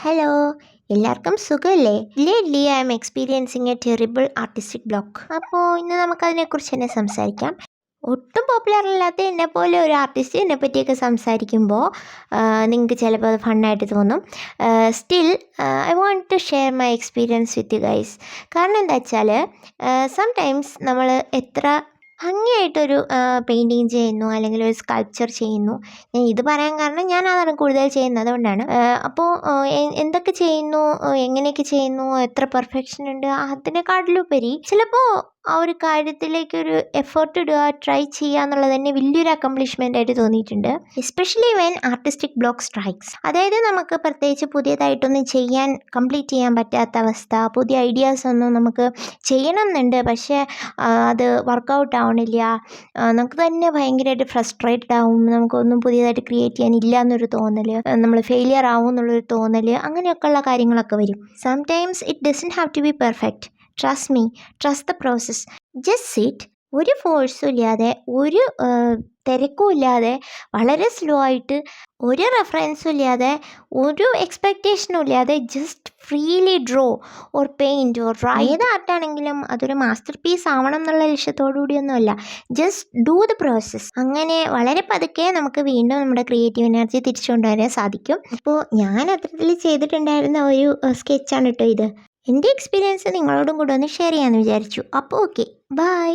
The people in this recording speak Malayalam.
ഹലോ, എല്ലാവർക്കും സുഖമല്ലേ? Lately I M experiencing A terrible artistic block. അപ്പോൾ ഇന്ന് നമുക്കതിനെക്കുറിച്ച് തന്നെ സംസാരിക്കാം. ഒട്ടും പോപ്പുലർ അല്ലാത്ത എന്നെപ്പോലെ ഒരു ആർട്ടിസ്റ്റ് എന്നെ പറ്റിയൊക്കെ സംസാരിക്കുമ്പോൾ നിങ്ങൾക്ക് ചിലപ്പോൾ അത് ഫണ്ണായിട്ട് തോന്നും. Still I want to share my experience with you guys. കാരണം എന്താ വെച്ചാൽ സംടൈംസ് നമ്മൾ എത്ര ഭംഗിയായിട്ടൊരു പെയിൻറ്റിങ് ചെയ്യുന്നു അല്ലെങ്കിൽ ഒരു സ്കൾപ്ചർ ചെയ്യുന്നു. ഞാൻ ഇത് പറയാൻ കാരണം ഞാൻ അതാണ് കൂടുതൽ ചെയ്യുന്നത്, അതുകൊണ്ടാണ്. അപ്പോൾ എന്തൊക്കെ ചെയ്യുന്നു, എങ്ങനെയൊക്കെ ചെയ്യുന്നു, എത്ര പെർഫെക്ഷൻ ഉണ്ട്, അതിനെക്കാട്ടിലുപരി ചിലപ്പോൾ ആ ഒരു കാര്യത്തിലേക്കൊരു എഫേർട്ട് ഇടുക, ട്രൈ ചെയ്യുക എന്നുള്ളത് തന്നെ വലിയൊരു അക്കംപ്ലിഷ്മെൻ്റ് ആയിട്ട് തോന്നിയിട്ടുണ്ട്. Especially when artistic block strikes. അതായത് നമുക്ക് പ്രത്യേകിച്ച് പുതിയതായിട്ടൊന്നും കംപ്ലീറ്റ് ചെയ്യാൻ പറ്റാത്ത അവസ്ഥ, പുതിയ ഐഡിയാസ് ഒന്നും നമുക്ക് ചെയ്യണം എന്നുണ്ട്, പക്ഷേ അത് വർക്കൗട്ട് ആവണില്ല. നമുക്ക് തന്നെ ഭയങ്കരമായിട്ട് ഫ്രസ്ട്രേറ്റഡ് ആവും, നമുക്കൊന്നും പുതിയതായിട്ട് ക്രിയേറ്റ് ചെയ്യാനില്ല എന്നൊരു തോന്നൽ, നമ്മൾ ഫെയിലിയർ ആവും എന്നുള്ളൊരു തോന്നൽ, അങ്ങനെയൊക്കെയുള്ള കാര്യങ്ങളൊക്കെ വരും. Sometimes it doesn't have to be perfect. Trust me, trust the process. Just sit, ഒരു ഫോഴ്സും ഇല്ലാതെ, ഒരു തിരക്കും ഇല്ലാതെ, വളരെ സ്ലോ ആയിട്ട്, ഒരു റെഫറൻസും ഇല്ലാതെ, ഒരു എക്സ്പെക്റ്റേഷനും ഇല്ലാതെ just freely draw or paint or ഏത് ആർട്ടാണെങ്കിലും അതൊരു മാസ്റ്റർ പീസ് ആവണം എന്നുള്ള ലക്ഷ്യത്തോടു കൂടിയൊന്നുമല്ല. Just do the process. അങ്ങനെ വളരെ പതുക്കെ നമുക്ക് വീണ്ടും നമ്മുടെ ക്രിയേറ്റീവ് എനർജി തിരിച്ചു കൊണ്ടുവരാൻ സാധിക്കും. അപ്പോൾ ഞാൻ അത്തരത്തിൽ ചെയ്തിട്ടുണ്ടായിരുന്ന ഒരു സ്കെച്ചാണ് കേട്ടോ ഇത്. എൻ്റെ എക്സ്പീരിയൻസ് നിങ്ങളോടും കൂടെ ഒന്ന് ഷെയർ ചെയ്യാമെന്ന് വിചാരിച്ചു. അപ്പോൾ ഓക്കെ, ബൈ.